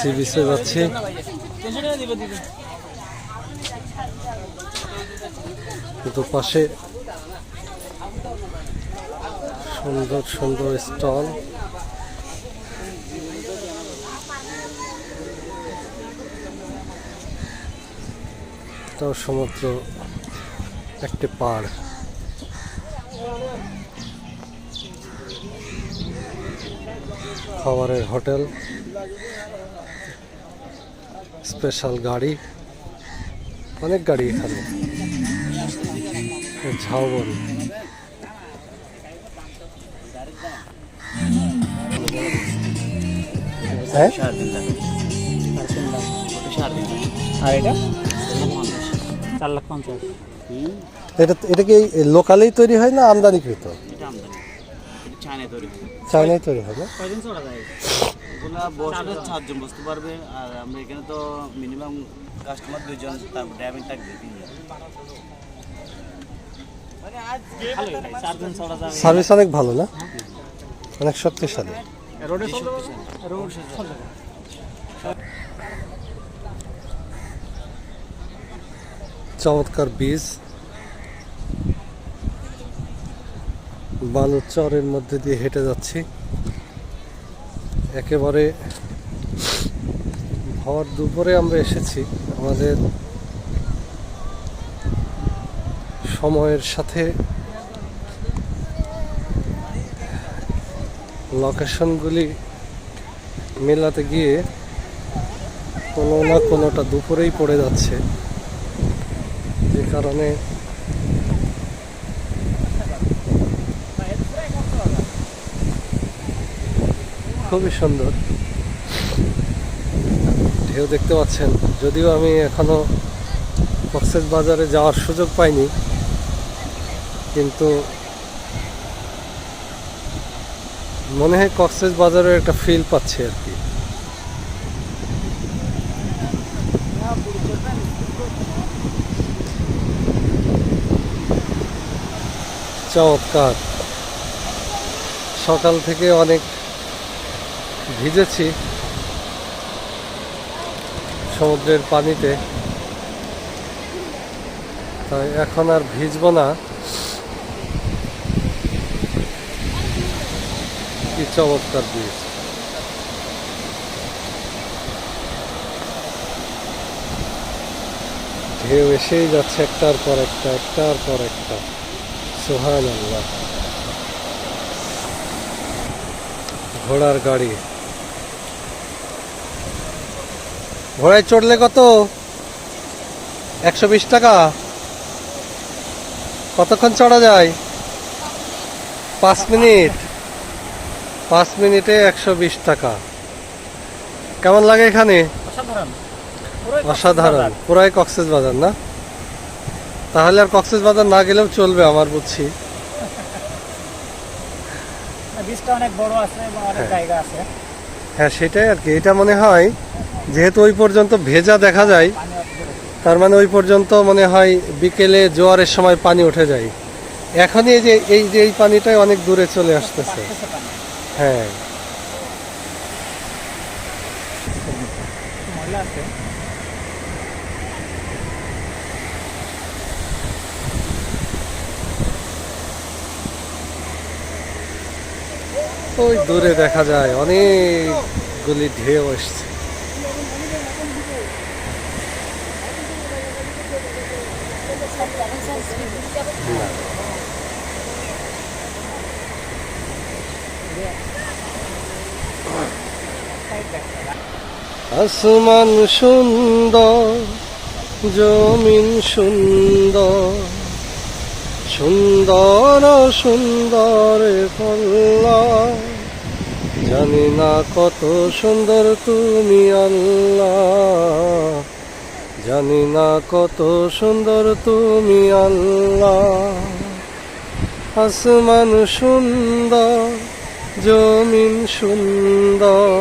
C বিচে যাচ্ছি। দুপাশে সুন্দর সুন্দর স্টল। এটাও সমুদ্র একটি পাড়। খাবারের হোটেল, স্পেশাল গাড়ি, অনেক গাড়ি এখানে। ঝাউবন হ্যাঁ, আর এটা 4,50,000। এটা কি লোকালেই তৈরি হয় না আমদানিকৃত? এটা আমদানি, এটা চায়নায় তৈরি হয়। চায়নায় তৈরি হয় না? কয়দিন চড়া যায় এগুলা? বসলে 4 জন বসতে পারবে। আর আমরা এখানে তো মিনিমাম কাস্টমার 2 জন, তারপর ড্রাইভিং থাকবে 3 জন। সার্ভিস অনেক ভালো না? অনেক শক্তিশালী। চমৎকার বীজ, বালুর চরের মধ্যে দিয়ে হেঁটে যাচ্ছি। একেবারে ভর দুপুরে আমরা এসেছি। আমাদের সময়ের সাথে লোকেশনগুলি মেলাতে গিয়ে কোনো না কোনোটা দুপুরেই পড়ে যাচ্ছে, যে কারণে খুবই সুন্দর ঢেউ দেখতে পাচ্ছেন। যদিও আমি এখনো কক্সবাজারে যাওয়ার সুযোগ পাইনি, কিন্তু মনে হয় কক্সবাজারের একটা ফিল পাচ্ছি আর কি। চমৎকার। সকাল থেকে অনেক ভিজেছি সমুদ্রের পানিতে, তাই এখন আর ভিজবো না। কি চমৎকার বীজ। ঢেউ এসেই যাচ্ছে একটার পর একটা, একটার পর একটা। সুবহানাল্লাহ। ঘোড়ার গাড়ি, ঘোড়ায় চড়লে কত? 120 টাকা। কতক্ষণ চড়া যায়? 5 মিনিট। 5 মিনিটে 120 টাকা। কেমন লাগে এখানে? অসাধারণ। পুরাই কক্সবাজার না? তাহলে আর কক্সবাজার না গেলেও চলবে আমার, বুঝছি। অনেক বড় আছে এবং অনেক জায়গা আছে। হ্যাঁ, সেটাই আর কি। এটা মনে হয় যেহেতু ওই পর্যন্ত ভেজা দেখা যায়, তার মানে ওই পর্যন্ত মনে হয় বিকেলে জোয়ারের সময় পানি উঠে যায়। এখনই এই পানিটাই অনেক দূরে চলে আসতেছে। হ্যাঁ, ওই দূরে দেখা যায় অনেকগুলি ঢেউ আসছে। আসমান সুন্দর, জমিন সুন্দর, সুন্দর সুন্দর কল্লা। জানি না কত সুন্দর তুমি আল্লাহ, জানি না কত সুন্দর তুমি আল্লাহ। আসমান সুন্দর, জমিন সুন্দর,